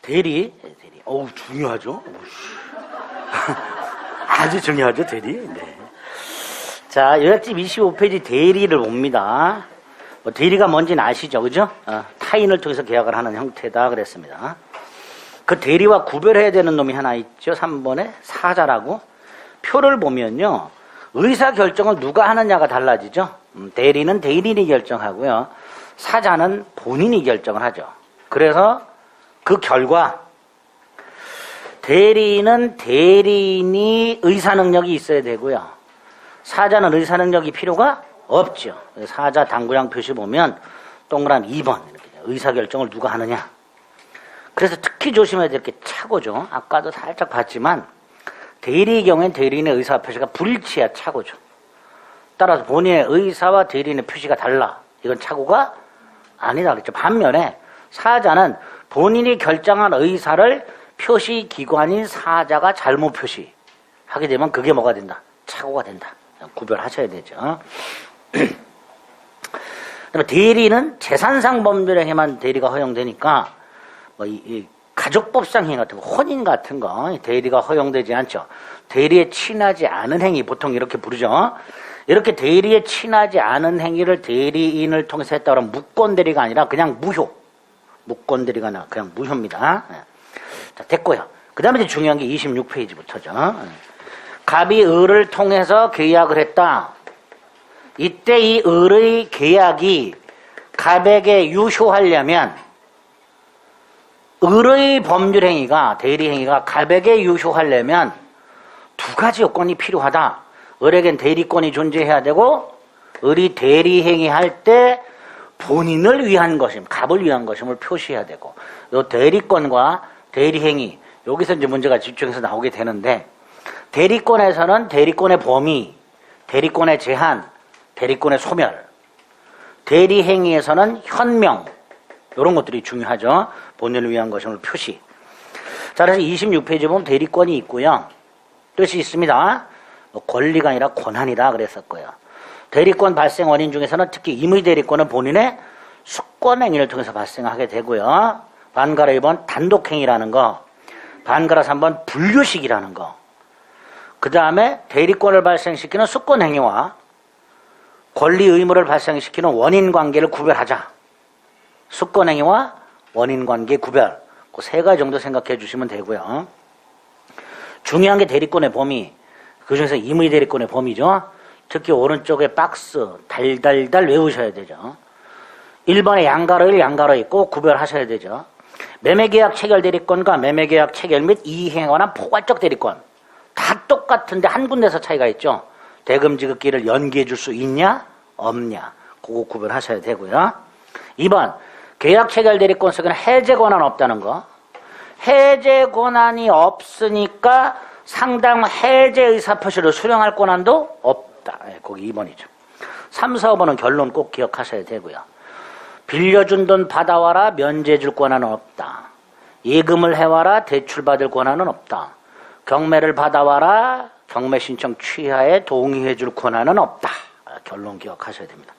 대리. 어우, 중요하죠. 아주 중요하죠, 대리. 네. 자, 요약집 25페이지 대리를 봅니다. 뭐 대리가 뭔지는 아시죠, 그죠? 타인을 통해서 계약을 하는 형태다 그랬습니다. 그 대리와 구별해야 되는 놈이 하나 있죠. 3번에 사자라고. 표를 보면요, 의사결정을 누가 하느냐가 달라지죠. 대리는 대리인이 결정하고요, 사자는 본인이 결정을 하죠. 그래서 그 결과 대리인은 대리인이 의사능력이 있어야 되고요, 사자는 의사능력이 필요가 없죠. 사자 당구장 표시 보면 동그라미 2번 이렇게 의사결정을 누가 하느냐. 그래서 특히 조심해야 될 게 착오죠. 아까도 살짝 봤지만 대리의 경우엔 대리인의 의사 표시가 불일치해야 착오죠. 따라서 본인의 의사와 대리인의 표시가 달라. 이건 착오가 아니다 그랬죠. 반면에 사자는 본인이 결정한 의사를 표시기관인 사자가 잘못 표시하게 되면 그게 뭐가 된다? 착오가 된다. 구별하셔야 되죠. 그다음에 대리는 재산상 범죄행위만 대리가 허용되니까 뭐 이 가족법상 행위 같은 거, 혼인 같은 거 대리가 허용되지 않죠. 대리에 친하지 않은 행위 보통 이렇게 부르죠. 이렇게 대리에 친하지 않은 행위를 대리인을 통해서 했다 그러면 무권 대리가 아니라 그냥 무효. 무권 대리가 아니라 그냥 무효입니다. 자, 됐고요. 그 다음에 중요한 게 26페이지부터죠. 갑이 을을 통해서 계약을 했다. 이때 이 을의 계약이 갑에게 유효하려면 을의 법률행위가, 대리행위가 갑에게 유효하려면 두 가지 요건이 필요하다. 을에겐 대리권이 존재해야 되고, 을이 대리행위할 때 본인을 위한 것임, 갑을 위한 것임을 표시해야 되고, 이 대리권과 대리행위, 여기서 이제 문제가 집중해서 나오게 되는데, 대리권에서는 대리권의 범위, 대리권의 제한, 대리권의 소멸, 대리행위에서는 현명, 이런 것들이 중요하죠. 본인을 위한 것임을 표시. 자, 그래서 26페이지 보면 대리권이 있고요, 뜻이 있습니다. 권리가 아니라 권한이다 그랬었고요. 대리권 발생 원인 중에서는 특히 임의 대리권은 본인의 수권행위를 통해서 발생하게 되고요. 반가라 2번 단독행위라는 거, 반가라 3번 분류식이라는 거, 그 다음에 대리권을 발생시키는 수권행위와 권리 의무를 발생시키는 원인관계를 구별하자. 수권행위와 원인관계 구별, 그 세 가지 정도 생각해 주시면 되고요. 중요한 게 대리권의 범위, 그 중에서 임의 대리권의 범위죠. 특히 오른쪽에 박스 달달달 외우셔야 되죠. 1번에 양가로 1, 양가로 있고 구별하셔야 되죠. 매매계약 체결 대리권과 매매계약 체결 및 이행에 관한 포괄적 대리권, 다 똑같은데 한 군데서 차이가 있죠. 대금 지급기를 연기해 줄 수 있냐 없냐, 그거 구별하셔야 되고요. 2번 계약 체결 대리권 속에는 해제 권한 없다는 거, 해제 권한이 없으니까 상당 해제 의사표시를 수령할 권한도 없다. 거기 2번이죠. 3, 4, 5번은 결론 꼭 기억하셔야 되고요. 빌려준 돈 받아와라 면제 줄 권한은 없다. 예금을 해와라 대출 받을 권한은 없다. 경매를 받아와라 경매 신청 취하에 동의해 줄 권한은 없다. 결론 기억하셔야 됩니다.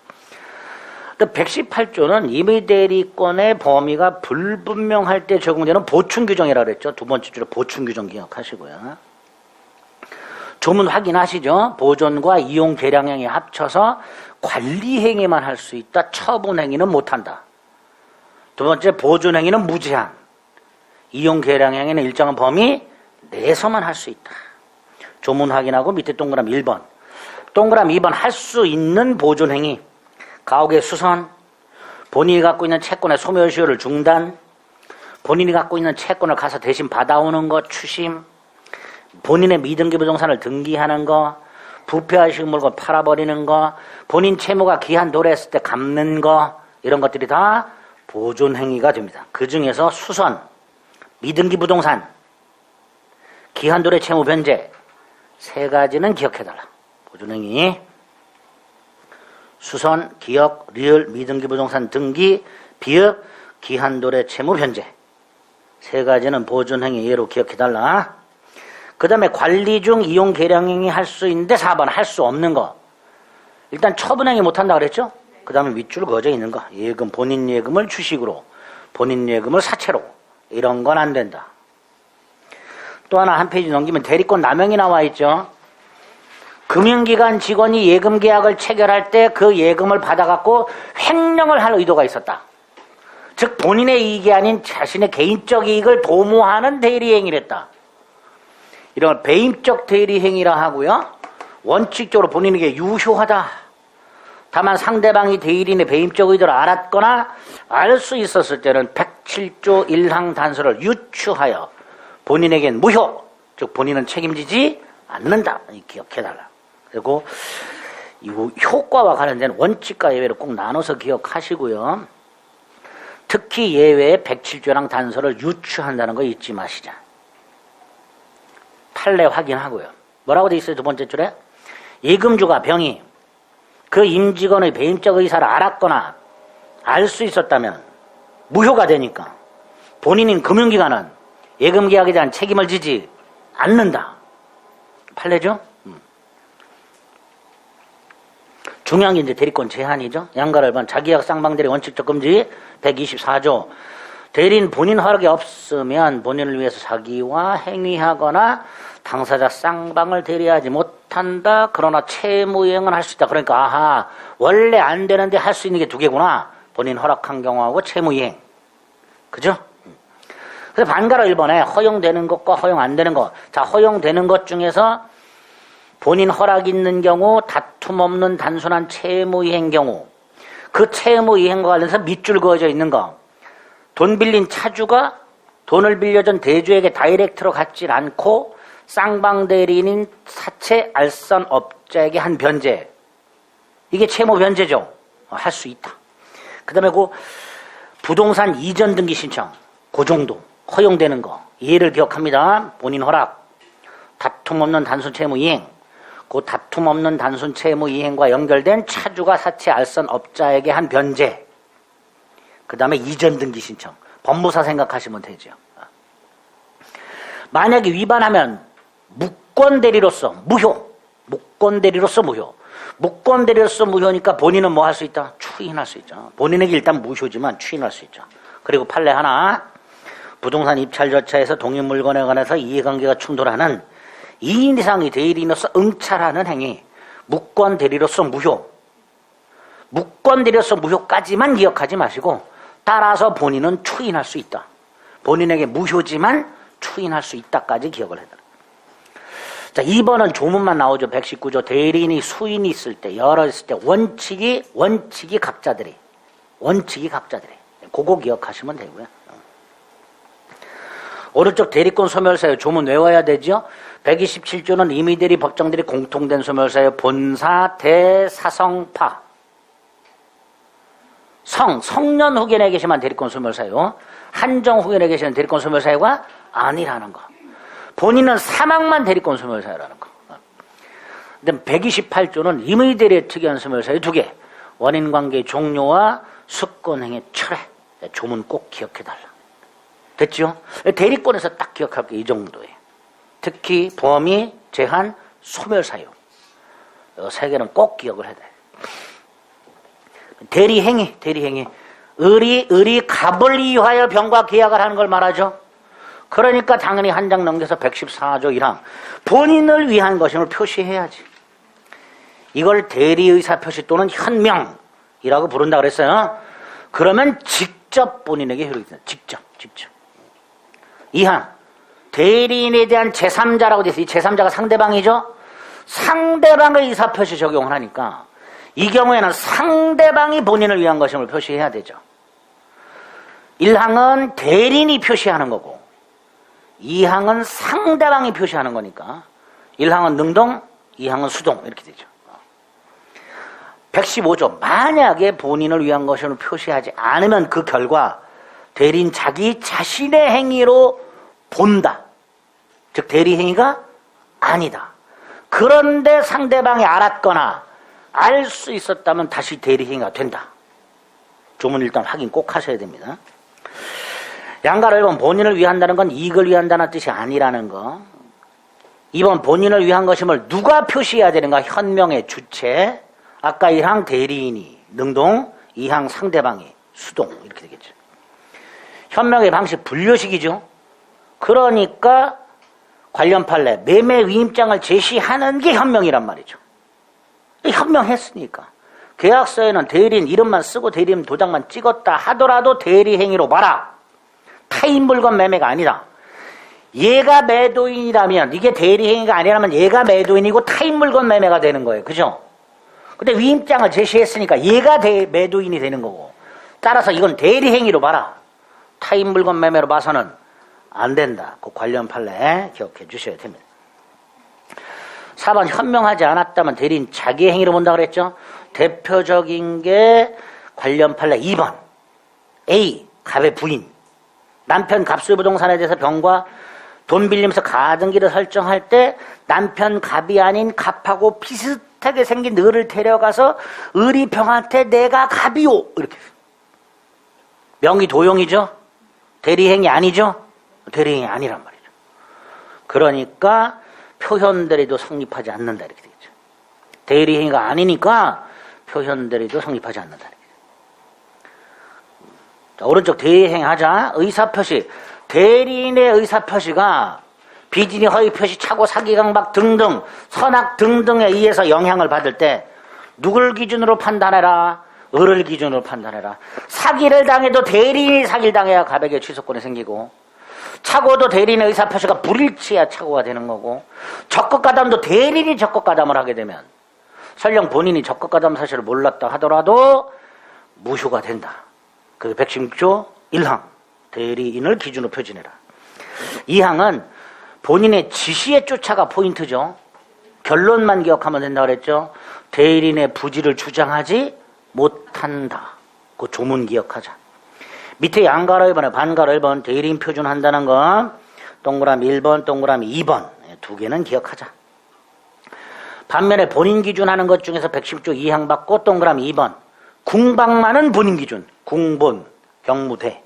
118조는 임의 대리권의 범위가 불분명할 때 적용되는 보충 규정이라고 그랬죠. 두 번째 줄에 보충 규정 기억하시고요. 조문 확인하시죠. 보존과 이용 계량행위 합쳐서 관리행위만 할 수 있다. 처분행위는 못한다. 두 번째 보존행위는 무제한, 이용 계량행위는 일정한 범위 내에서만 할 수 있다. 조문 확인하고 밑에 동그라미 1번, 동그라미 2번 할 수 있는 보존행위, 가옥의 수선, 본인이 갖고 있는 채권의 소멸시효를 중단, 본인이 갖고 있는 채권을 가서 대신 받아오는 것 추심, 본인의 미등기 부동산을 등기하는 거, 부패하신 물건 팔아버리는 거, 본인 채무가 기한 도래했을 때 갚는 거, 이런 것들이 다 보존행위가 됩니다. 그 중에서 수선, 미등기 부동산, 기한 도래 채무 변제, 세 가지는 기억해달라. 보존행위, 수선, 기억, 리을, 미등기 부동산 등기, 비읍, 기한도래 채무 변제, 세 가지는 보존행위 예로 기억해달라. 그 다음에 관리 중 이용 계량행위 할 수 있는데 4번 할 수 없는 거, 일단 처분행위 못한다 그랬죠. 그 다음에 밑줄 그어져 있는 거, 예금, 본인 예금을 주식으로, 본인 예금을 사채로, 이런 건 안 된다. 또 하나 한 페이지 넘기면 대리권 남용이 나와 있죠. 금융기관 직원이 예금 계약을 체결할 때 그 예금을 받아갖고 횡령을 할 의도가 있었다. 즉 본인의 이익이 아닌 자신의 개인적 이익을 도모하는 대리행위를 했다. 이런 걸 배임적 대리행위라 하고요. 원칙적으로 본인에게 유효하다. 다만 상대방이 대리인의 배임적 의도를 알았거나 알 수 있었을 때는 107조 1항 단서를 유추하여 본인에겐 무효, 즉 본인은 책임지지 않는다. 기억해달라. 그리고 이 효과와 관련된 원칙과 예외를 꼭 나눠서 기억하시고요. 특히 예외에 107조랑 단서를 유추한다는 거 잊지 마시자. 판례 확인하고요. 뭐라고 돼 있어요? 두 번째 줄에? 예금주가 병이 그 임직원의 배임적 의사를 알았거나 알 수 있었다면 무효가 되니까 본인인 금융기관은 예금계약에 대한 책임을 지지 않는다. 판례죠? 중요한 게 이제 대리권 제한이죠. 양가를 본 자기약 쌍방대리 원칙적 금지 124조. 대리인 본인 허락이 없으면 본인을 위해서 사기와 행위하거나 당사자 쌍방을 대리하지 못한다. 그러나 채무이행은 할 수 있다. 그러니까 아하, 원래 안 되는데 할 수 있는 게 두 개구나. 본인 허락한 경우하고 채무이행. 그죠? 그래서 반가로 1번에 허용되는 것과 허용 안 되는 것. 자, 허용되는 것 중에서 본인 허락 있는 경우, 다툼 없는 단순한 채무이행 경우, 그 채무이행과 관련해서 밑줄 그어져 있는 거. 돈 빌린 차주가 돈을 빌려준 대주에게 다이렉트로 갖질 않고 쌍방대리인인 사채 알선 업자에게 한 변제. 이게 채무 변제죠. 할 수 있다. 그 다음에 그 부동산 이전 등기 신청. 그 정도. 허용되는 거. 예를 기억합니다. 본인 허락. 다툼 없는 단순 채무 이행. 그 다툼 없는 단순 채무 이행과 연결된 차주가 사채 알선 업자에게 한 변제. 그 다음에 이전 등기 신청. 법무사 생각하시면 되죠. 만약에 위반하면 무권대리로서 무효. 무권대리로서 무효. 무권대리로서 무효니까 본인은 뭐 할 수 있다? 추인할 수 있죠. 본인에게 일단 무효지만 추인할 수 있죠. 그리고 판례 하나. 부동산 입찰 절차에서 동일 물건에 관해서 이해관계가 충돌하는 2인 이상의 대리인으로서 응찰하는 행위. 무권대리로서 무효. 무권대리로서 무효까지만 기억하지 마시고 따라서 본인은 추인할 수 있다. 본인에게 무효지만 추인할 수 있다까지 기억을 해야 된다. 자, 2번은 조문만 나오죠. 119조. 대리인이 수인이 있을 때, 여러 있을 때 원칙이 각자들이. 그거 기억하시면 되고요. 오른쪽 대리권 소멸사유 조문 외워야 되죠. 127조는 임의대리 법정들이 공통된 소멸사유 본사 대사성파. 성년 후견에 계시면 대리권 소멸사유, 한정 후견에 계시는 대리권 소멸사유가 아니라는 거. 본인은 사망만 대리권 소멸사유라는 거. 근데 128조는 임의대리의 특이한 소멸사유 2개. 원인관계 종료와 수권행위 철회. 조문 꼭 기억해달라. 됐죠? 대리권에서 딱 기억할 게 이 정도예요. 특히 범위, 제한, 소멸사유. 이 세 개는 꼭 기억을 해야 돼. 대리행위. 을이 갑을 이유하여 병과 계약을 하는 걸 말하죠. 그러니까 당연히 한 장 넘겨서 114조 1항. 본인을 위한 것임을 표시해야지. 이걸 대리의사표시 또는 현명이라고 부른다 그랬어요. 그러면 직접 본인에게 효력이 된다. 직접. 2항. 대리인에 대한 제3자라고 되어 있어요. 이 제3자가 상대방이죠. 상대방의 의사표시 적용을 하니까 이 경우에는 상대방이 본인을 위한 것임을 표시해야 되죠. 1항은 대리인이 표시하는 거고 2항은 상대방이 표시하는 거니까 1항은 능동, 2항은 수동 이렇게 되죠. 115조. 만약에 본인을 위한 것임을 표시하지 않으면 그 결과 대리인 자기 자신의 행위로 본다. 즉 대리행위가 아니다. 그런데 상대방이 알았거나 알 수 있었다면 다시 대리행위가 된다. 조문 일단 확인 꼭 하셔야 됩니다. 양가를 1번 본인을 위한다는 건 이익을 위한다는 뜻이 아니라는 거. 2번 본인을 위한 것임을 누가 표시해야 되는가? 현명의 주체. 아까 1항 대리인이 능동, 2항 상대방이 수동 이렇게 되겠죠. 현명의 방식 분류식이죠. 그러니까 관련 판례 매매 위임장을 제시하는 게 현명이란 말이죠. 현명했으니까 계약서에는 대리인 이름만 쓰고 대리인 도장만 찍었다 하더라도 대리행위로 봐라. 타인 물건 매매가 아니다. 얘가 매도인이라면, 이게 대리행위가 아니라면 얘가 매도인이고 타인 물건 매매가 되는 거예요. 그죠? 근데 위임장을 제시했으니까 얘가 매도인이 되는 거고, 따라서 이건 대리행위로 봐라. 타인 물건 매매로 봐서는 안 된다. 그 관련 판례 기억해 주셔야 됩니다. 4번 현명하지 않았다면 대리인 자기의 행위로 본다 그랬죠. 대표적인 게 관련 판례 2번 A 갑의 부인. 남편 갑술 부동산에 대해서 병과 돈 빌리면서 가등기를 설정할 때 남편 갑이 아닌 갑하고 비슷하게 생긴 을을 데려가서 을이 병한테 내가 갑이요 이렇게. 명의 도용이죠. 대리행위 아니죠. 대리행위 아니란 말이죠. 그러니까 표현대리도 성립하지 않는다 이렇게 되겠죠. 대리행위가 아니니까 표현대리도 성립하지 않는다. 자, 오른쪽 대리행위 하자. 의사표시. 대리인의 의사표시가 비진이 허위표시, 착오, 사기, 강박 등등 선악 등등에 의해서 영향을 받을 때 누굴 기준으로 판단해라? 을을 기준으로 판단해라. 사기를 당해도 대리인이 사기를 당해야 갑에게 취소권이 생기고, 착오도 대리인의 의사표시가 불일치해야 착오가 되는 거고, 적극가담도 대리인이 적극가담을 하게 되면 설령 본인이 적극가담 사실을 몰랐다 하더라도 무효가 된다. 그 116조 1항 대리인을 기준으로 표준해라. 2항은 본인의 지시에 쫓아가 포인트죠. 결론만 기억하면 된다고 그랬죠. 대리인의 부지를 주장하지 못한다. 그 조문 기억하자. 밑에 양가로 1번에 반가로 1번 대리인 표준한다는 건 동그라미 1번, 동그라미 2번 두 개는 기억하자. 반면에 본인 기준하는 것 중에서 110조 2항 받고 동그라미 2번 궁방만은 본인 기준, 궁본, 경무대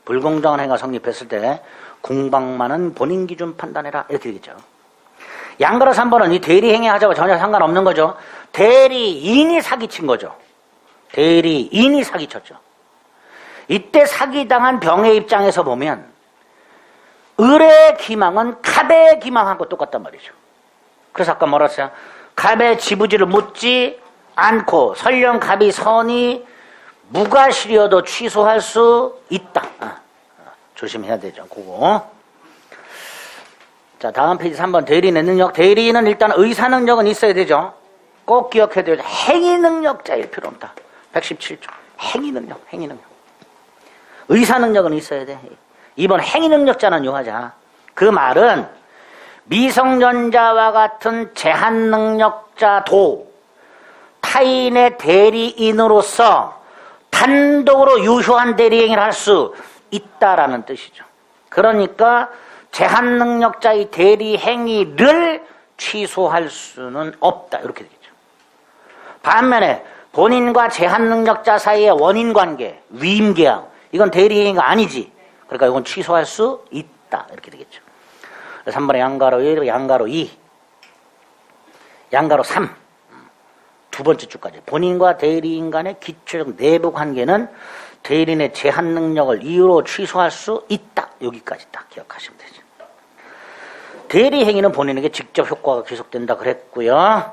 불공정한 행위가 성립했을 때 궁방만은 본인 기준 판단해라 이렇게 되겠죠. 양가로 3번은 이 대리행위 하자고 전혀 상관없는 거죠. 대리인이 사기친 거죠. 대리인이 사기쳤죠. 이때 사기당한 병의 입장에서 보면 을의 기망은 갑의 기망하고 똑같단 말이죠. 그래서 아까 뭐라 했어요? 갑의 지부지를 묻지 않고 설령 갑이 선이 무과실이어도 취소할 수 있다. 조심해야 되죠. 그거. 자, 다음 페이지 3번 대리인의 능력. 대리인은 일단 의사 능력은 있어야 되죠. 꼭 기억해야 되죠. 행위 능력자일 필요 없다. 117조. 행위 능력. 의사 능력은 있어야 돼. 2번 행위 능력자는 요하자. 그 말은 미성년자와 같은 제한 능력자도 타인의 대리인으로서 단독으로 유효한 대리행위를 할 수 있다라는 뜻이죠. 그러니까 제한 능력자의 대리행위를 취소할 수는 없다. 이렇게 되겠죠. 반면에 본인과 제한 능력자 사이의 원인관계, 위임계약 이건 대리행위가 아니지. 그러니까 이건 취소할 수 있다. 이렇게 되겠죠. 3번에 양가로 1, 양가로 2, 양가로 3 두 번째 줄까지 본인과 대리인 간의 기초적 내부 관계는 대리인의 제한 능력을 이유로 취소할 수 있다. 여기까지 딱 기억하시면 되죠. 대리 행위는 본인에게 직접 효과가 계속된다 그랬고요.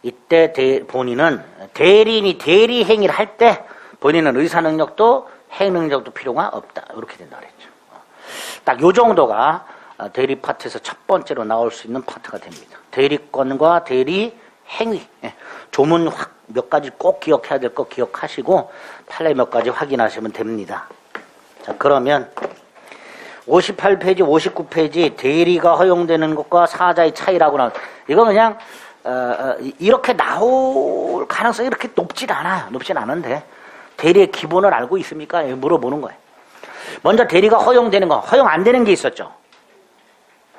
이때 본인은 대리인이 대리 행위를 할 때 본인은 의사 능력도 행 능력도 필요가 없다. 이렇게 된다 그랬죠. 딱 요 정도가 대리 파트에서 첫 번째로 나올 수 있는 파트가 됩니다. 대리권과 대리 행위. 조문 몇 가지 꼭 기억해야 될 거 기억하시고 판례 몇 가지 확인하시면 됩니다. 자, 그러면 58페이지, 59페이지 대리가 허용되는 것과 사자의 차이라고 나와. 이거 그냥 이렇게 나올 가능성이 이렇게 높진 않아요. 높진 않은데 대리의 기본을 알고 있습니까? 물어보는 거예요. 먼저 대리가 허용되는 거, 허용 안 되는 게 있었죠.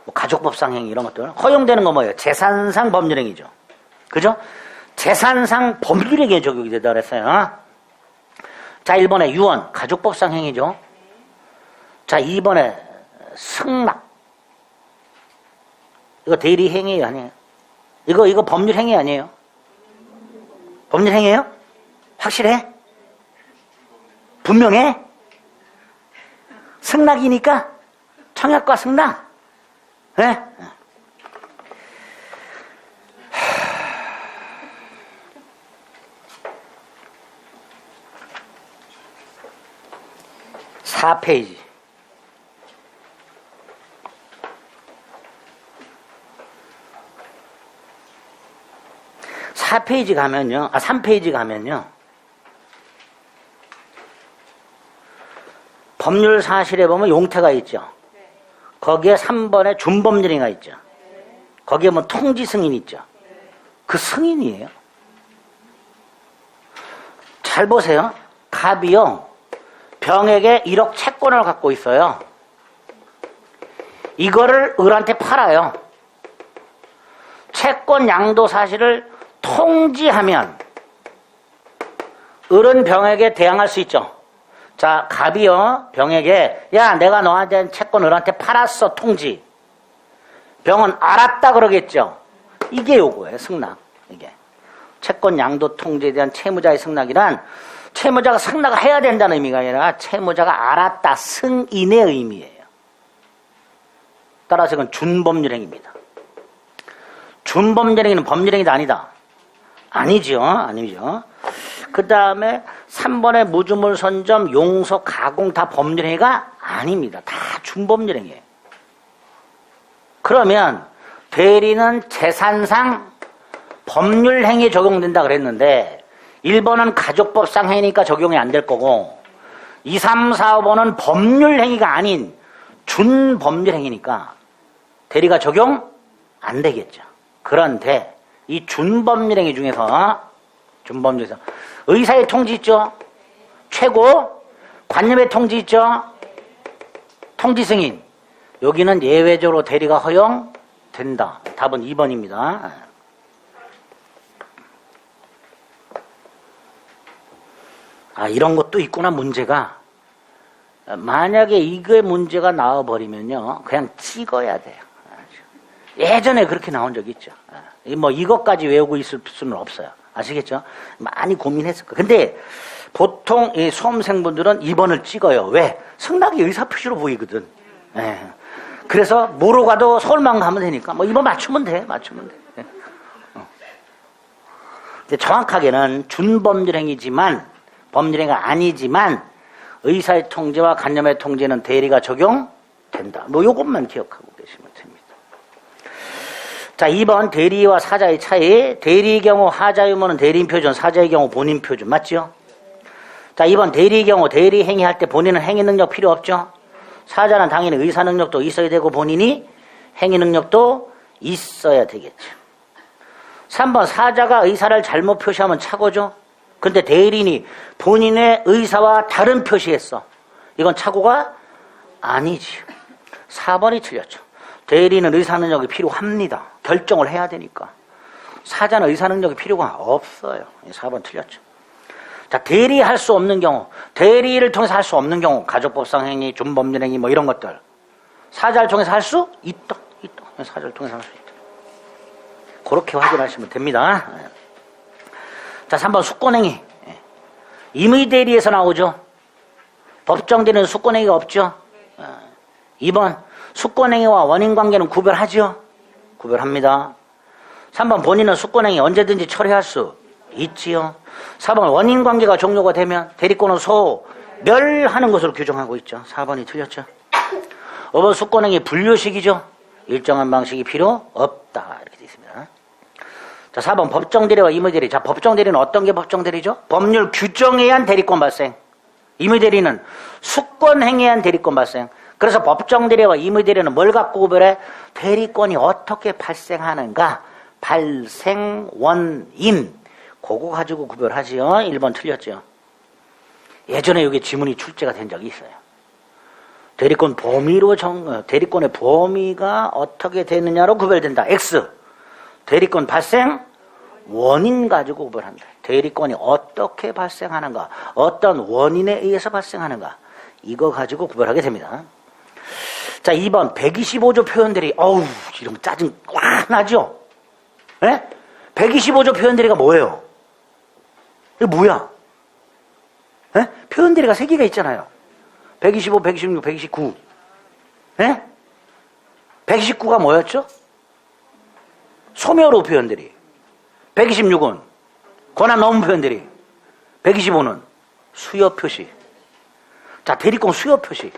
뭐 가족법상 행위 이런 것들. 허용되는 거 뭐예요? 재산상 법률행위죠. 그죠? 재산상 법률행위에 적용이 되다 그랬어요. 자, 1번에 유언, 가족법상 행위죠. 자, 2번에 승낙. 이거 대리 행위 아니에요? 이거 법률 행위 아니에요? 법률 행위예요? 확실해? 분명해? 승낙이니까 청약과 승낙. 네? 사 페이지. 사 페이지 가면요. 3페이지 가면요. 법률 사실에 보면 용태가 있죠. 거기에 3번에 준법률행위가 있죠. 거기에 뭐 통지 승인 있죠. 그 승인이에요. 잘 보세요. 갑이요. 병에게 1억 채권을 갖고 있어요. 이거를 을한테 팔아요. 채권 양도 사실을 통지하면 을은 병에게 대항할 수 있죠. 자, 갑이요. 병에게 야, 내가 너한테 채권 을한테 팔았어. 통지. 병은 알았다 그러겠죠. 이게 요거예요. 승낙. 이게 채권 양도 통지에 대한 채무자의 승낙이란 채무자가 승낙을 해야 된다는 의미가 아니라 채무자가 알았다. 승인의 의미예요. 따라서 이건 준법률행위입니다. 준법률행위는 법률행위도 아니다. 아니죠. 아니죠. 그 다음에 3번의 무주물 선점, 용서, 가공 다 법률행위가 아닙니다. 다 준법률행위예요. 그러면 대리는 재산상 법률행위에 적용된다 그랬는데 1번은 가족법상 행위니까 적용이 안 될 거고 2, 3, 4, 5번은 법률행위가 아닌 준법률행위니까 대리가 적용 안 되겠죠. 그런데 이 준법률행위 중에서 의사의 통지 있죠. 최고 관념의 통지 있죠. 통지 승인. 여기는 예외적으로 대리가 허용된다. 답은 2번입니다. 아, 이런 것도 있구나. 문제가 만약에 이게 문제가 나와버리면요 그냥 찍어야 돼요. 예전에 그렇게 나온 적이 있죠. 뭐 이것까지 외우고 있을 수는 없어요. 아시겠죠? 많이 고민했을 거예요. 근데 보통 이 수험생분들은 2번을 찍어요. 왜? 승낙이 의사표시로 보이거든. 예. 그래서 모르고 가도 서울만 가면 되니까 뭐 2번 맞추면 돼. 맞추면 돼. 예. 근데 정확하게는 준법률행위지만 법률행위가 아니지만 의사의 통지와 간념의 통지는 대리가 적용된다. 뭐 요것만 기억하고 계시면 됩니다. 자, 2번 대리와 사자의 차이. 대리의 경우 하자 유무는 대리인 표준, 사자의 경우 본인 표준. 맞죠? 자, 2번 대리의 경우 대리 행위할 때 본인은 행위 능력 필요 없죠? 사자는 당연히 의사 능력도 있어야 되고 본인이 행위 능력도 있어야 되겠죠. 3번 사자가 의사를 잘못 표시하면 착오죠? 근데 대리인이 본인의 의사와 다른 표시했어. 이건 착오가 아니지. 4번이 틀렸죠. 대리는 의사능력이 필요합니다. 결정을 해야 되니까. 사자는 의사능력이 필요가 없어요. 4번 틀렸죠. 자, 대리할 수 없는 경우, 대리를 통해서 할 수 없는 경우, 가족법상 행위, 준법률행위 뭐 이런 것들. 사자를 통해서 할 수 있다. 사자를 통해서 할 수 있다. 그렇게 확인하시면 됩니다. 자, 3번 수권행위. 임의대리에서 나오죠. 법정대리는 수권행위가 없죠. 2번 수권행위와 원인관계는 구별하죠. 구별합니다. 3번 본인은 수권행위 언제든지 처리할 수 있지요. 4번 원인관계가 종료가 되면 대리권은 소멸하는 것으로 규정하고 있죠. 4번이 틀렸죠. 5번 수권행위 분류식이죠. 일정한 방식이 필요 없다. 이렇게 되어 있습니다. 자, 4번 법정대리와 임의대리. 자, 법정대리는 어떤 게 법정대리죠? 법률 규정에 의한 대리권 발생. 임의대리는 수권행위에 의한 대리권 발생. 그래서 법정대리와 임의대리는 뭘 갖고 구별해? 대리권이 어떻게 발생하는가? 발생 원인. 그거 가지고 구별하지요. 1번 틀렸죠. 예전에 여기 지문이 출제가 된 적이 있어요. 대리권 범위로 대리권의 범위가 어떻게 되느냐로 구별된다. X. 대리권 발생 원인 가지고 구별한다. 대리권이 어떻게 발생하는가, 어떤 원인에 의해서 발생하는가, 이거 가지고 구별하게 됩니다. 자, 2번 125조 표현대리. 어우, 이러면 짜증 꽉 나죠? 네? 125조 표현대리가 뭐예요? 이게 뭐야? 네? 표현대리가 3개가 있잖아요. 125, 126, 129. 예? 129가 뭐였죠? 소멸호 표현들이. 126은 권한 넘은 표현들이. 125는 수요 표시. 자, 대리권 수요 표시.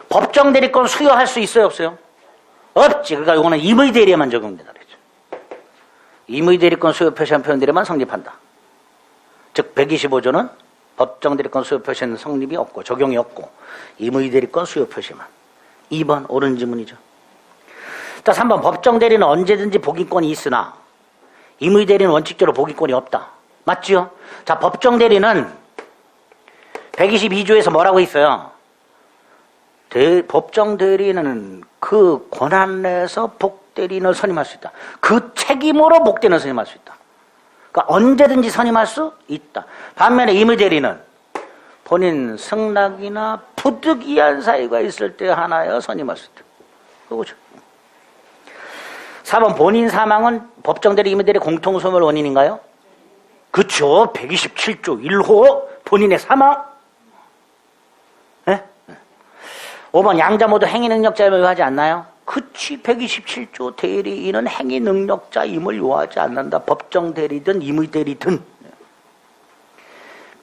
법정 대리권 수요할 수 있어요, 없어요? 없지. 그러니까 이거는 임의 대리에만 적용된다 그랬죠. 임의 대리권 수요 표시한 표현들에만 성립한다. 즉 125조는 법정 대리권 수요 표시는 성립이 없고 적용이 없고 임의 대리권 수요 표시만. 2번 옳은 지문이죠. 자, 3번 법정 대리는 언제든지 복인권이 있으나 임의 대리는 원칙적으로 복인권이 없다. 맞죠? 자, 법정 대리는 122조에서 뭐라고 있어요? 법정 대리는 그 권한 내에서 복대리인을 선임할 수 있다. 그 책임으로 복대리인을 선임할 수 있다. 그러니까 언제든지 선임할 수 있다. 반면에 임의 대리는 본인 승낙이나 부득이한 사유가 있을 때 하나여 선임할 수 있다. 그거죠. 4번 본인 사망은 법정 대리, 임의 대리 공통 소멸 원인인가요? 그렇죠. 127조 1호 본인의 사망. 네? 5번 양자 모두 행위 능력자임을 요하지 않나요? 그치. 127조 대리인은 행위 능력자임을 요하지 않는다. 법정 대리든 임의 대리든.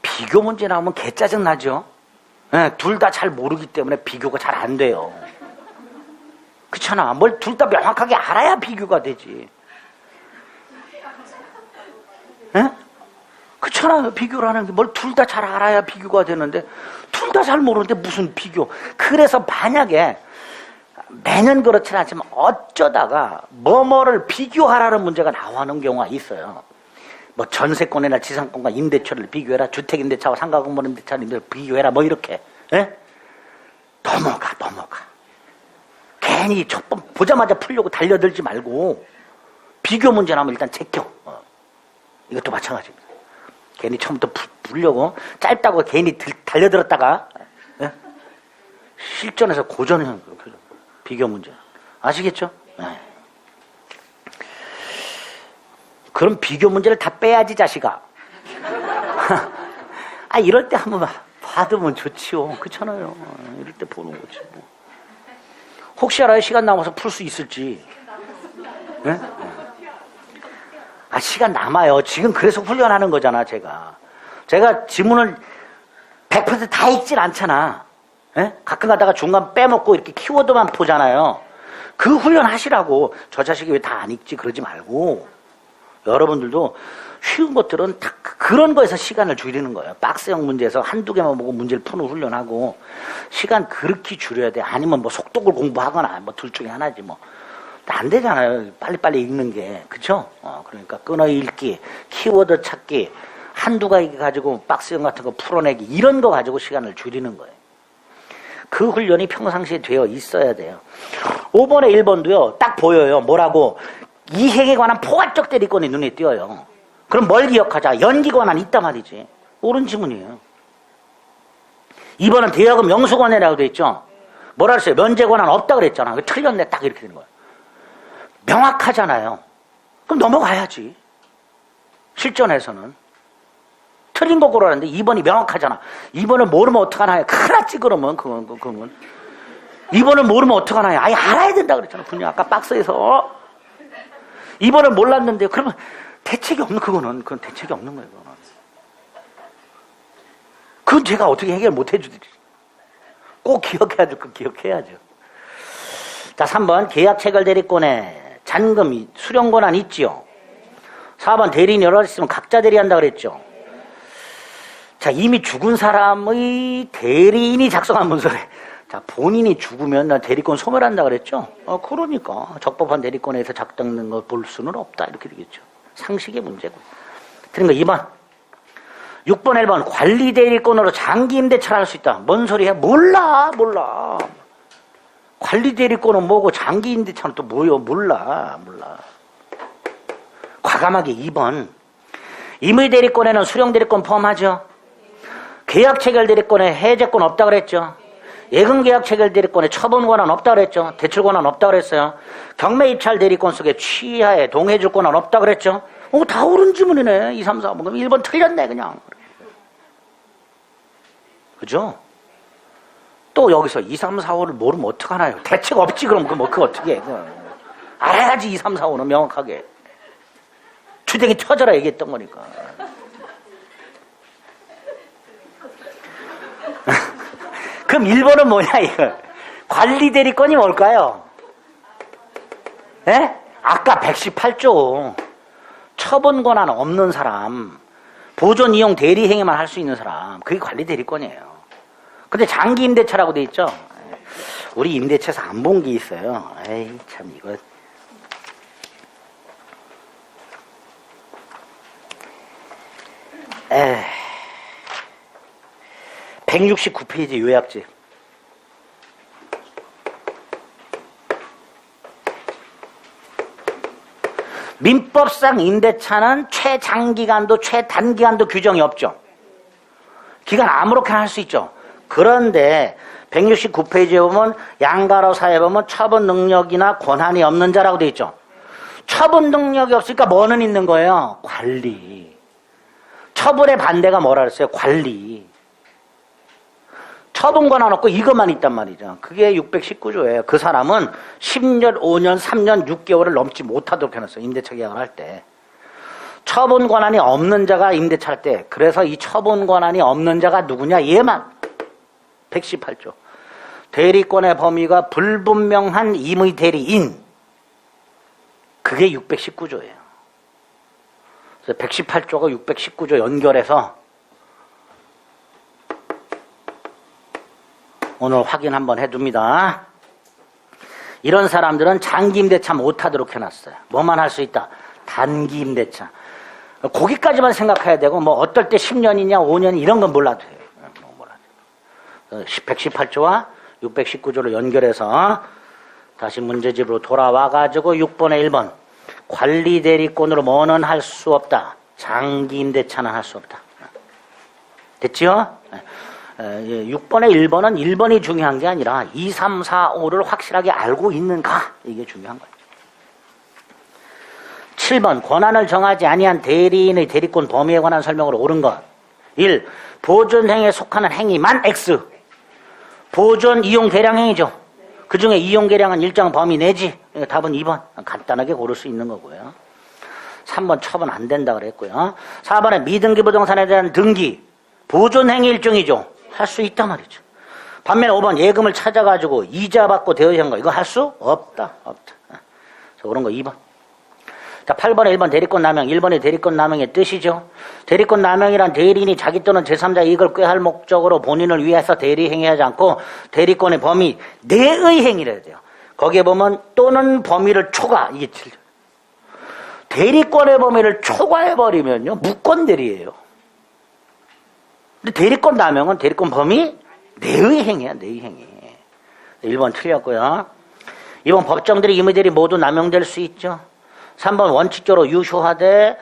비교 문제 나오면 개짜증 나죠. 네, 둘 다 잘 모르기 때문에 비교가 잘 안 돼요. 그렇잖아. 뭘 둘 다 명확하게 알아야 비교가 되지. 네? 그렇잖아요. 비교라는 게 뭘 둘 다 잘 알아야 비교가 되는데 둘 다 잘 모르는데 무슨 비교. 그래서 만약에 매년 그렇지는 않지만 어쩌다가 뭐뭐를 비교하라는 문제가 나오는 경우가 있어요. 뭐 전세권이나 지상권과 임대차를 비교해라. 주택임대차와 상가건물 임대차를 비교해라. 뭐 이렇게. 예? 넘어가. 괜히 첫 번 보자마자 풀려고 달려들지 말고 비교 문제 나오면 일단 제껴. 이것도 마찬가지입니다. 괜히 처음부터 풀려고 짧다고 괜히 달려들었다가 예? 실전에서 고전형 비교 문제. 아시겠죠? 네. 그럼 비교 문제를 다 빼야지 자식아. 아 이럴 때 한번 받으면 좋지요. 그렇잖아요. 이럴 때 보는 거지 뭐. 혹시 알아요? 시간 남아서 풀 수 있을지. 네? 아 시간 남아요. 지금 그래서 훈련하는 거잖아. 제가 지문을 100% 다 읽질 않잖아. 예? 가끔 가다가 중간 빼먹고 이렇게 키워드만 보잖아요. 그 훈련 하시라고. 저 자식이 왜 다 안 읽지 그러지 말고 여러분들도 쉬운 것들은 다 그런 거에서 시간을 줄이는 거예요. 박스형 문제에서 한두 개만 보고 문제를 푸는 훈련하고 시간 그렇게 줄여야 돼. 아니면 뭐 속독을 공부하거나 뭐 둘 중에 하나지 뭐. 안 되잖아요. 빨리빨리 읽는 게. 그쵸? 그러니까 끊어 읽기, 키워드 찾기, 한두 가지 가지고 박스형 같은 거 풀어내기 이런 거 가지고 시간을 줄이는 거예요. 그 훈련이 평상시에 되어 있어야 돼요. 5번에 1번도요. 딱 보여요. 뭐라고? 이 행에 관한 포괄적 대리권이 눈에 띄어요. 그럼 뭘 기억하자? 연기 권한 있단 말이지. 옳은 지문이에요. 2번은 대여금 영수권이라고 돼 있죠. 뭐라 그랬어요? 면제 권한 없다 그랬잖아. 틀렸네. 딱 이렇게 되는 거예요. 명확하잖아요. 그럼 넘어가야지. 실전에서는. 틀린 거 고르라는데 2번이 명확하잖아. 2번을 모르면 어떡하나요? 큰일 났지 그러면 그건. 2번을 모르면 어떡하나요? 아예 알아야 된다 그랬잖아. 분명 아까 박스에서. 2번을 몰랐는데 그러면 대책이 없는 그건 대책이 없는 거예요. 그건 제가 어떻게 해결 못 해주지. 꼭 기억해야 될 건 기억해야죠. 자 3번 계약 체결 대리권에 잔금 수령 권한 있지요. 4번 대리인 여러 있으면 각자 대리한다 그랬죠. 자 이미 죽은 사람의 대리인이 작성한 문서래. 자 본인이 죽으면 대리권 소멸한다 그랬죠. 그러니까 적법한 대리권에서 작성된 걸 볼 수는 없다 이렇게 되겠죠. 상식의 문제고. 그러니까 2번 6번 1번 관리 대리권으로 장기 임대차를 할 수 있다. 뭔 소리야? 몰라. 관리 대리권은 뭐고 장기 임대차는 또 뭐요? 몰라. 과감하게 2번 임의 대리권에는 수령 대리권 포함하죠. 계약 체결 대리권에 해제권 없다 그랬죠. 예금 계약 체결 대리권에 처분 권한 없다 그랬죠. 대출 권한 없다 그랬어요. 경매 입찰 대리권 속에 취하에 동의해줄 권한 없다 그랬죠. 다 옳은 지문이네. 2, 3, 4번. 그럼 1번 틀렸네 그냥. 그죠? 또 여기서 2, 3, 4, 5를 모르면 어떡하나요? 대책 없지, 그럼. 그거 어떻게 해. 알아야지, 2, 3, 4, 5는 명확하게. 주댕이 터져라 얘기했던 거니까. 그럼 1번은 뭐냐, 이거? 관리 대리권이 뭘까요? 예? 아까 118조. 처분 권한 없는 사람, 보존 이용 대리 행위만 할 수 있는 사람, 그게 관리 대리권이에요. 근데 장기 임대차라고 돼 있죠? 우리 임대차에서 안 본 게 있어요. 에이, 참, 이거. 169페이지 요약집. 민법상 임대차는 최장기간도 최단기간도 규정이 없죠. 기간 아무렇게나 할 수 있죠. 그런데 169페이지에 보면 양가로 사에 보면 처분 능력이나 권한이 없는 자라고 돼 있죠. 처분 능력이 없으니까 뭐는 있는 거예요? 관리. 처분의 반대가 뭐라 그랬어요? 관리. 처분 권한 없고 이것만 있단 말이죠. 그게 619조예요. 그 사람은 10년, 5년, 3년, 6개월을 넘지 못하도록 해놨어요. 임대차 계약을 할 때. 처분 권한이 없는 자가 임대차 할 때. 그래서 이 처분 권한이 없는 자가 누구냐? 얘만. 118조. 대리권의 범위가 불분명한 임의 대리인. 그게 619조예요. 그래서 118조가 619조 연결해서 오늘 확인 한번 해둡니다. 이런 사람들은 장기 임대차 못하도록 해놨어요. 뭐만 할 수 있다? 단기 임대차. 거기까지만 생각해야 되고 뭐 어떨 때 10년이냐 5년 이런 건 몰라도 돼요. 118조와 619조를 연결해서 다시 문제집으로 돌아와가지고 6번에 1번 관리 대리권으로 뭐는 할 수 없다. 장기 임대차는 할 수 없다. 됐지요? 6번에 1번은 1번이 중요한 게 아니라 2, 3, 4, 5를 확실하게 알고 있는가? 이게 중요한 거예요. 7번 권한을 정하지 아니한 대리인의 대리권 범위에 관한 설명으로 옳은 것. 1. 보존행위에 속하는 행위만 X. 보존 이용 계량 행위죠. 그 중에 이용 계량은 일정 범위 내지. 답은 2번. 간단하게 고를 수 있는 거고요. 3번 처분 안 된다 그랬고요. 4번에 미등기 부동산에 대한 등기. 보존행위 일종이죠. 할 수 있단 말이죠. 반면에 5번 예금을 찾아가지고 이자 받고 대여한 거 이거 할 수 없다. 없다. 그래서 그런 거 2번. 자, 8번에 1번 대리권 남용. 1번의 대리권 남용의 뜻이죠. 대리권 남용이란 대리인이 자기 또는 제3자 이익을 꾀할 목적으로 본인을 위해서 대리 행위하지 않고 대리권의 범위 내의 행위를 해야 돼요. 거기에 보면 또는 범위를 초과. 이게 틀려. 대리권의 범위를 초과해버리면요. 무권 대리예요. 근데 대리권 남용은 대리권 범위 내의 행위야. 내의 행위. 1번 틀렸고요. 2번 법정들이 임의대리 모두 남용될 수 있죠. 3번 원칙적으로 유효하되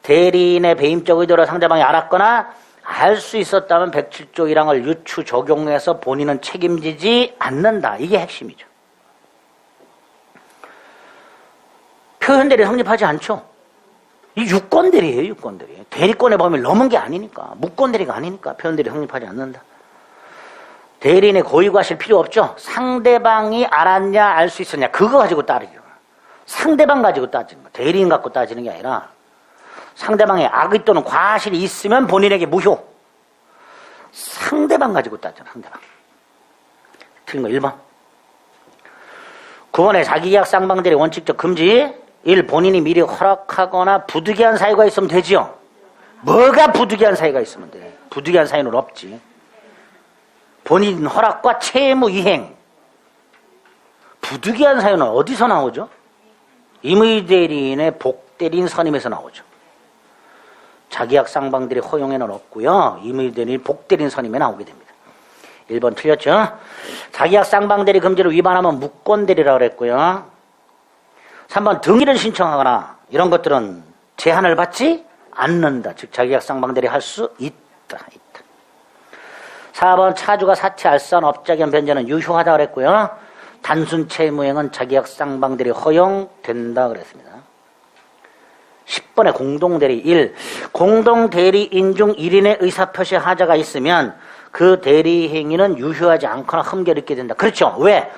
대리인의 배임적 의도로 상대방이 알았거나 알 수 있었다면 107조 1항을 유추 적용해서 본인은 책임지지 않는다. 이게 핵심이죠. 표현대리 성립하지 않죠. 이 유권대리예요. 유권대리. 대리권의 범위를 넘은 게 아니니까. 무권대리가 아니니까 표현대리 성립하지 않는다. 대리인의 고의과실 필요 없죠. 상대방이 알았냐 알 수 있었냐 그거 가지고 따르죠. 상대방 가지고 따지는 거. 대리인 갖고 따지는 게 아니라 상대방의 악의 또는 과실이 있으면 본인에게 무효. 상대방 가지고 따지잖아. 상대방. 틀린 거 1번. 9번에 자기계약 쌍방대리 원칙적 금지. 1. 본인이 미리 허락하거나 부득이한 사유가 있으면 되지요. 뭐가 부득이한 사유가 있으면 돼. 부득이한 사유는 없지. 본인 허락과 채무 이행. 부득이한 사유는 어디서 나오죠? 임의대리인의 복대리인 선임에서 나오죠. 자기약 쌍방대리 허용에는 없고요. 임의대리인 복대리인 선임에 나오게 됩니다. 1번 틀렸죠? 자기약 쌍방대리 금지를 위반하면 무권대리라고 그랬고요. 3번 등기를 신청하거나 이런 것들은 제한을 받지 않는다. 즉 자기약 쌍방대리 할 수 있다. 4번 차주가 사채 알선 업자견 변제는 유효하다 그랬고요. 단순 채무행은 자기약 쌍방대리 허용된다 그랬습니다. 10번에 공동대리 1. 공동대리인 중 1인의 의사표시 하자가 있으면 그 대리 행위는 유효하지 않거나 흠결 있게 된다. 그렇죠. 왜?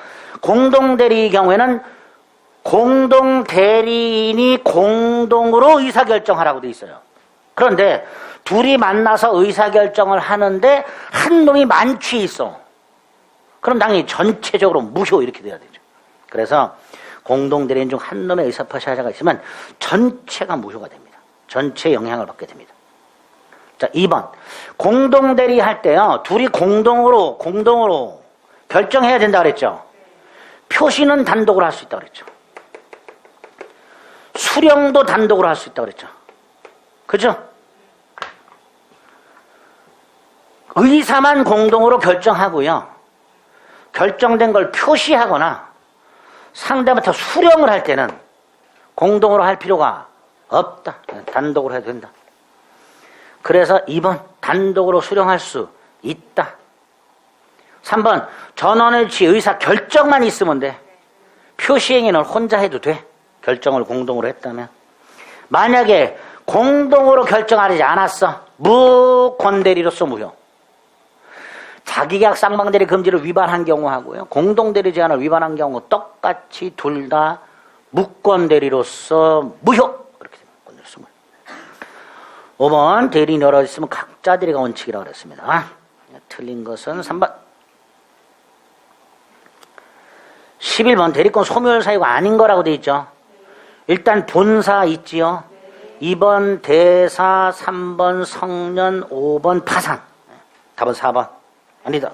공동대리의 경우에는 공동대리인이 공동으로 의사결정하라고 돼 있어요. 그런데 둘이 만나서 의사결정을 하는데 한 놈이 만취해 있어. 그럼 당연히 전체적으로 무효 이렇게 돼야 되죠. 그래서 공동대리인 중 한 놈의 의사표시자가 있으면 전체가 무효가 됩니다. 전체에 영향을 받게 됩니다. 자, 2번. 공동대리 할 때요, 둘이 공동으로 결정해야 된다 그랬죠. 표시는 단독으로 할 수 있다고 그랬죠. 수령도 단독으로 할 수 있다고 그랬죠. 그죠? 의사만 공동으로 결정하고요. 결정된 걸 표시하거나 상대한테 수령을 할 때는 공동으로 할 필요가 없다. 단독으로 해도 된다. 그래서 2번 단독으로 수령할 수 있다. 3번 전원일치 의사 결정만 있으면 돼. 표시행위는 혼자 해도 돼. 결정을 공동으로 했다면. 만약에 공동으로 결정하지 않았어. 무권대리로서 무효. 자기계약 쌍방대리 금지를 위반한 경우하고요, 공동대리 제한을 위반한 경우 똑같이 둘 다 무권대리로서 무효. 이렇게 됩니다. 5번 대리인 여러 있으면 각자 대리가 원칙이라고 그랬습니다. 틀린 것은 3번. 11번 대리권 소멸 사유가 아닌 거라고 돼 있죠. 일단 본사 있지요. 2번 대사, 3번 성년, 5번 파산. 답은 4번. 아니다.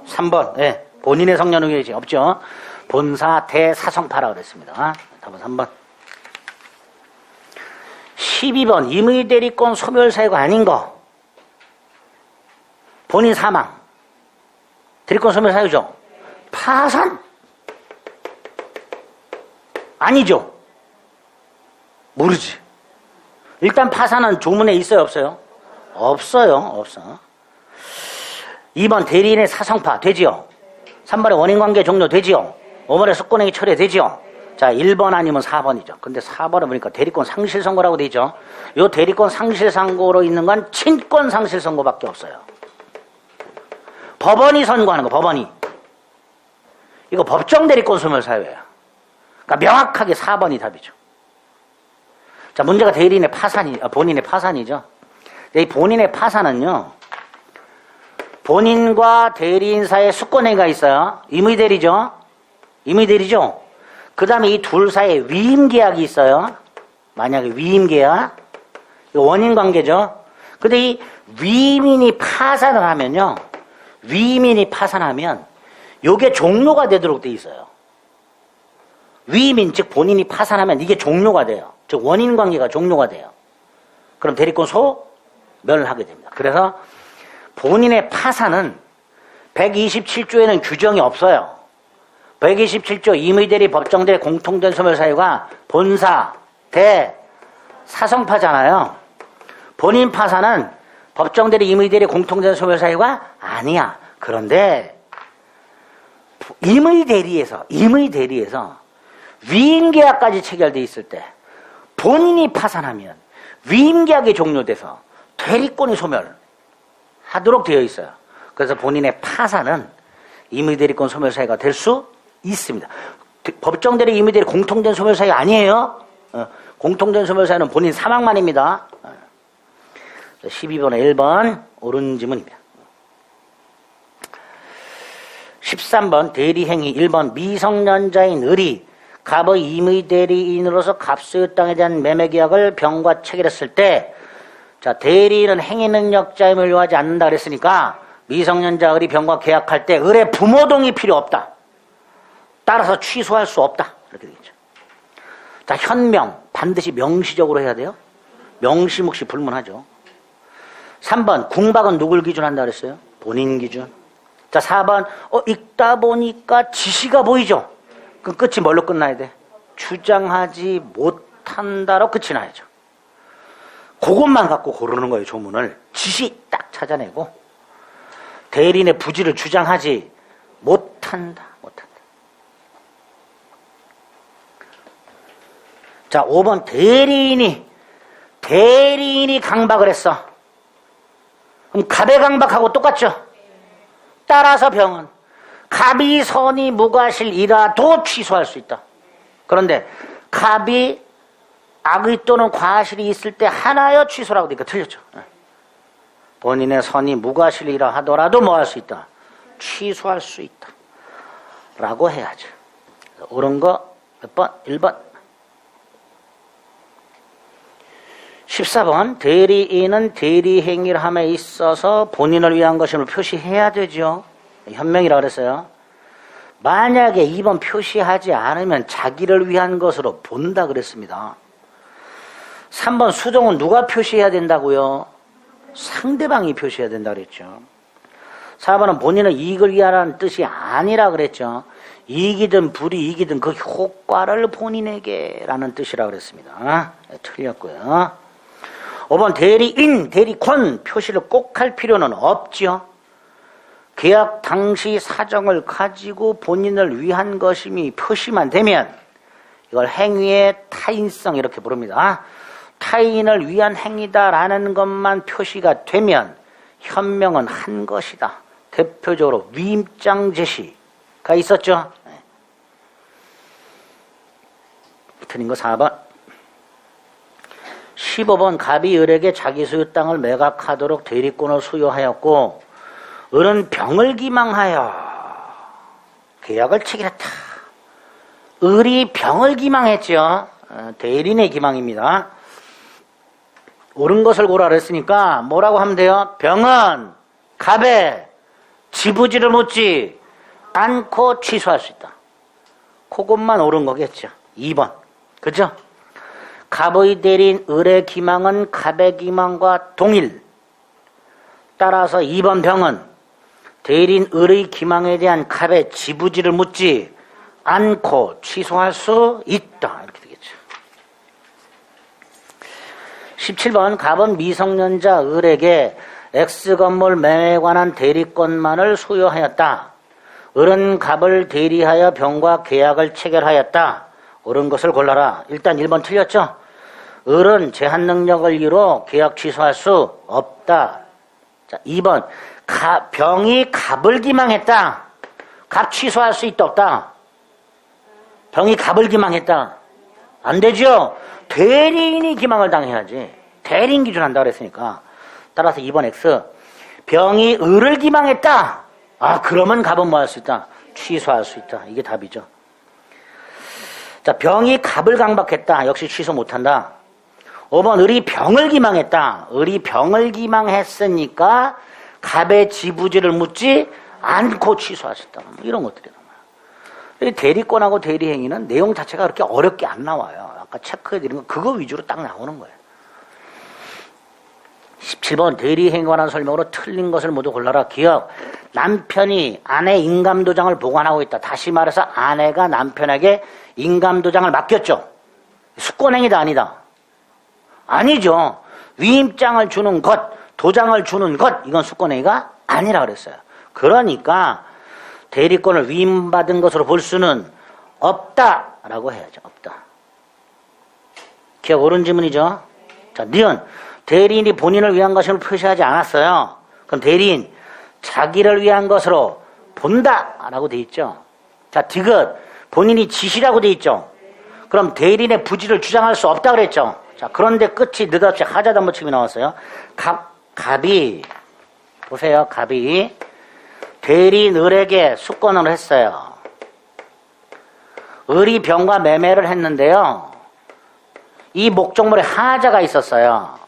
3번. 예. 본인의 성년 의견이 없죠. 본사 대사성파라고 그랬습니다. 답은 3번. 12번 임의대리권 소멸 사유가 아닌 거. 본인 사망. 대리권 소멸 사유죠. 파산. 아니죠. 모르지. 일단 파산은 조문에 있어요, 없어요? 없어요. 없어. 2번 대리인의 사성파 되지요. 3번의 원인관계 종료 되지요. 5번의 숙권행위 철회되지요. 자, 1번 아니면 4번이죠. 근데 4번에 보니까 대리권 상실 선고라고 되죠. 요 대리권 상실 선고로 있는 건 친권 상실 선고밖에 없어요. 법원이 선고하는 거, 법원이. 이거 법정 대리권 소멸 사유예요. 그러니까 명확하게 4번이 답이죠. 자, 문제가 대리인의 본인의 파산이죠. 이 본인의 파산은요, 본인과 대리인 사이에 숙권행위가 있어요. 임의대리죠. 임의대리죠. 그 다음에 이 둘 사이에 위임계약이 있어요. 만약에 위임계약. 원인관계죠. 근데 이 위임인이 파산을 하면요, 위임인이 파산하면 요게 종료가 되도록 돼 있어요. 위임인, 즉 본인이 파산하면 이게 종료가 돼요. 즉 원인관계가 종료가 돼요. 그럼 대리권 소멸을 하게 됩니다. 그래서 본인의 파산은 127조에는 규정이 없어요. 127조 임의대리 법정대리 공통된 소멸 사유가 본사, 대, 사성파잖아요. 본인 파산은 법정대리 임의대리 공통된 소멸 사유가 아니야. 그런데 임의대리에서 위임계약까지 체결돼 있을 때 본인이 파산하면 위임계약이 종료돼서 대리권이 소멸하도록 되어 있어요. 그래서 본인의 파산은 임의대리권 소멸 사유가 될 수 있습니다. 법정대리 임의대리 공통된 소멸 사유 아니에요. 공통된 소멸 사유는 본인 사망만입니다. 12번에 1번 옳은 지문입니다. 13번 대리행위 1번 미성년자인 을이 갑의 임의대리인으로서 갑소유 땅에 대한 매매계약을 병과 체결했을 때, 자, 대리인은 행위능력자임을 요하지 않는다 그랬으니까 미성년자 을이 병과 계약할 때 을의 부모 동의 필요 없다. 따라서 취소할 수 없다. 이렇게 되겠죠. 자, 현명 반드시 명시적으로 해야 돼요. 명시묵시 불문하죠. 3번 궁박은 누굴 기준한다 그랬어요? 본인 기준. 자, 4번 읽다 보니까 지시가 보이죠. 그럼 끝이 뭘로 끝나야 돼? 주장하지 못한다로 끝이 나야죠. 그것만 갖고 고르는 거예요. 조문을. 지시 딱 찾아내고 대리인의 부지를 주장하지 못한다. 자, 5번 대리인이 강박을 했어. 그럼 갑의 강박하고 똑같죠? 따라서 병은 갑이 선이 무과실이라도 취소할 수 있다. 그런데 갑이 악의 또는 과실이 있을 때 하나여 취소라고 되니까 틀렸죠. 본인의 선이 무과실이라 하더라도 뭐 할 수 있다? 취소할 수 있다. 라고 해야죠. 옳은 거 몇 번? 1번. 14번. 대리인은 대리행위를 함에 있어서 본인을 위한 것임을 표시해야 되죠. 현명이라고 그랬어요. 만약에 2번 표시하지 않으면 자기를 위한 것으로 본다 그랬습니다. 3번 수동은 누가 표시해야 된다고요? 상대방이 표시해야 된다 그랬죠. 4번은 본인은 이익을 위하라는 뜻이 아니라 그랬죠. 이익이든 불이익이든 그 효과를 본인에게 라는 뜻이라고 그랬습니다. 틀렸고요. 5번 대리인, 대리권 표시를 꼭 할 필요는 없죠. 계약 당시 사정을 가지고 본인을 위한 것임이 표시만 되면 이걸 행위의 타인성 이렇게 부릅니다. 타인을 위한 행위다라는 것만 표시가 되면 현명은 한 것이다. 대표적으로 위임장 제시가 있었죠. 틀린 거 4번. 15번 갑이 을에게 자기 소유 땅을 매각하도록 대리권을 수여하였고 을은 병을 기망하여 계약을 체결했다. 을이 병을 기망했죠. 대리인의 기망입니다. 옳은 것을 고라 그랬으니까 뭐라고 하면 돼요? 병은 갑의 지부지를 묻지 않고 취소할 수 있다. 그것만 옳은 거겠죠. 2번. 그죠? 갑의 대리인 을의 기망은 갑의 기망과 동일. 따라서 2번 병은 대리인 을의 기망에 대한 갑의 지부지를 묻지 않고 취소할 수 있다. 이렇게 되겠죠. 17번 갑은 미성년자 을에게 X건물 매매에 관한 대리권만을 수여하였다. 을은 갑을 대리하여 병과 계약을 체결하였다. 옳은 것을 골라라. 일단 1번 틀렸죠? 을은 제한 능력을 이유로 계약 취소할 수 없다. 자, 2번 병이 갑을 기망했다. 갑 취소할 수 있다 없다? 병이 갑을 기망했다. 안 되죠? 대리인이 기망을 당해야지. 대리인 기준한다 그랬으니까. 따라서 2번 X. 병이 을을 기망했다. 아, 그러면 갑은 뭐 할 수 있다? 취소할 수 있다. 이게 답이죠. 자, 병이 갑을 강박했다. 역시 취소 못한다. 5번 을이 병을 기망했다. 을이 병을 기망했으니까 갑의 지부지를 묻지 않고 취소할 수 있다. 이런 것들이란 말이야. 대리권하고 대리행위는 내용 자체가 그렇게 어렵게 안 나와요. 아까 체크해드린 거 그거 위주로 딱 나오는 거예요. 17번 대리행위에 관한 설명으로 틀린 것을 모두 골라라. 기억. 남편이 아내 인감도장을 보관하고 있다. 다시 말해서 아내가 남편에게 인감도장을 맡겼죠. 수권행위다 아니다? 아니죠. 위임장을 주는 것, 도장을 주는 것, 이건 수권행위가 아니라 그랬어요. 그러니까 대리권을 위임받은 것으로 볼 수는 없다라고 해야죠. 없다. 기억 옳은 지문이죠. 자, 니은 대리인이 본인을 위한 것임을 표시하지 않았어요. 그럼 대리인 자기를 위한 것으로 본다라고 돼 있죠. 자, 디귿 본인이 지시라고 돼 있죠. 그럼 대리인의 부지를 주장할 수 없다 그랬죠. 자, 그런데 끝이 느닷없이 하자담보책임이 나왔어요. 갑이 보세요. 갑이 대리인 을에게 수권을 했어요. 을이 병과 매매를 했는데요. 이 목적물에 하자가 있었어요.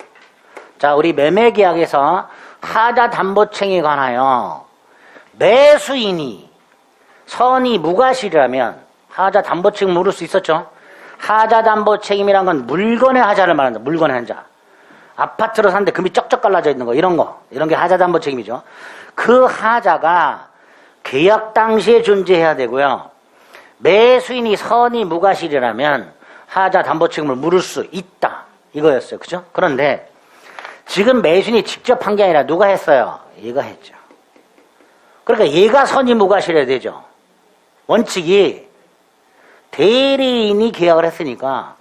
자, 우리 매매계약에서 하자담보책임에 관하여 매수인이 선이 무과실이라면 하자담보책임 물을 수 있었죠. 하자담보책임이란 건 물건의 하자를 말한다. 물건의 하자. 아파트를 샀는데 금이 쩍쩍 갈라져 있는 거 이런 거. 이런 게 하자담보책임이죠. 그 하자가 계약 당시에 존재해야 되고요. 매수인이 선이 무과실이라면 하자담보책임을 물을 수 있다. 이거였어요. 그죠? 그런데 지금 매수인이 직접 한 게 아니라 누가 했어요? 얘가 했죠. 그러니까 얘가 선이 무과실해야 되죠. 원칙이 대리인이 계약을 했으니까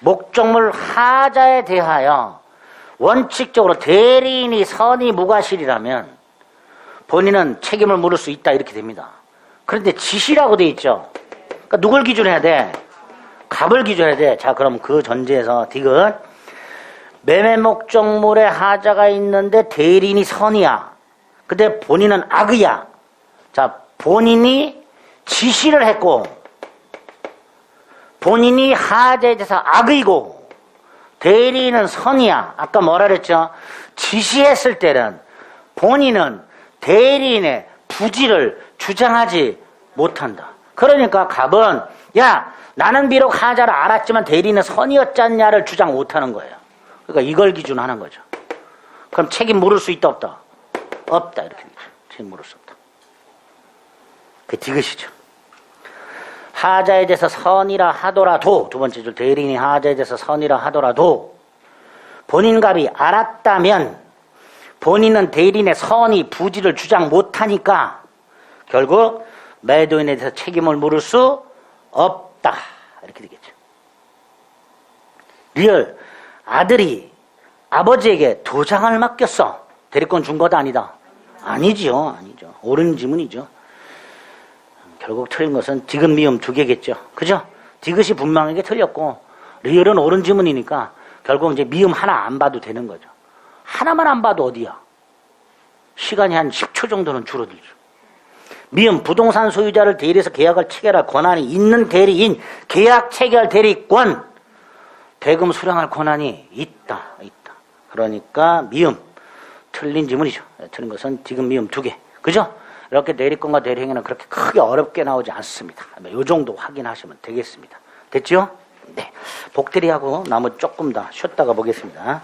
목적물 하자에 대하여 원칙적으로 대리인이 선이 무과실이라면 본인은 책임을 물을 수 있다 이렇게 됩니다. 그런데 지시라고 돼 있죠. 그러니까 누굴 기준해야 돼? 갑을 기준해야 돼. 자, 그럼 그 전제에서 디귿 매매 목적물에 하자가 있는데 대리인이 선이야. 근데 본인은 악의야. 자, 본인이 지시를 했고 본인이 하자에 대해서 악의고 대리인은 선이야. 아까 뭐라 그랬죠? 지시했을 때는 본인은 대리인의 부지를 주장하지 못한다. 그러니까 갑은 야, 나는 비록 하자를 알았지만 대리인은 선이었지 않냐를 주장 못하는 거예요. 그러니까 이걸 기준으로 하는 거죠. 그럼 책임 물을 수 있다 없다? 없다 이렇게 책임 물을 수 없다. 그게 디귿이죠. 하자에 대해서 선이라 하더라도 두 번째 줄 대리인이 하자에 대해서 선이라 하더라도 본인 갑이 알았다면 본인은 대리인의 선의 부지를 주장 못하니까 결국 매도인에 대해서 책임을 물을 수 없다 이렇게 되겠죠. 리얼 아들이 아버지에게 도장을 맡겼어. 대리권 준 것도 아니다. 아니죠. 아니죠. 옳은 지문이죠. 결국 틀린 것은 디귿 미음 두 개겠죠. 그죠? 디귿이 분명하게 틀렸고 리얼은 옳은 지문이니까 결국 이제 미음 하나 안 봐도 되는 거죠. 하나만 안 봐도 어디야? 시간이 한 10초 정도는 줄어들죠. 미음 부동산 소유자를 대리해서 계약을 체결할 권한이 있는 대리인 계약 체결 대리권 대금 수령할 권한이 있다. 그러니까 미음 틀린 지문이죠. 틀린 것은 디귿 미음 두 개. 그죠? 이렇게 대리권과 대리행위는 그렇게 크게 어렵게 나오지 않습니다. 이 정도 확인하시면 되겠습니다. 됐죠? 네. 복대리하고 나머지 조금 더 쉬었다가 보겠습니다.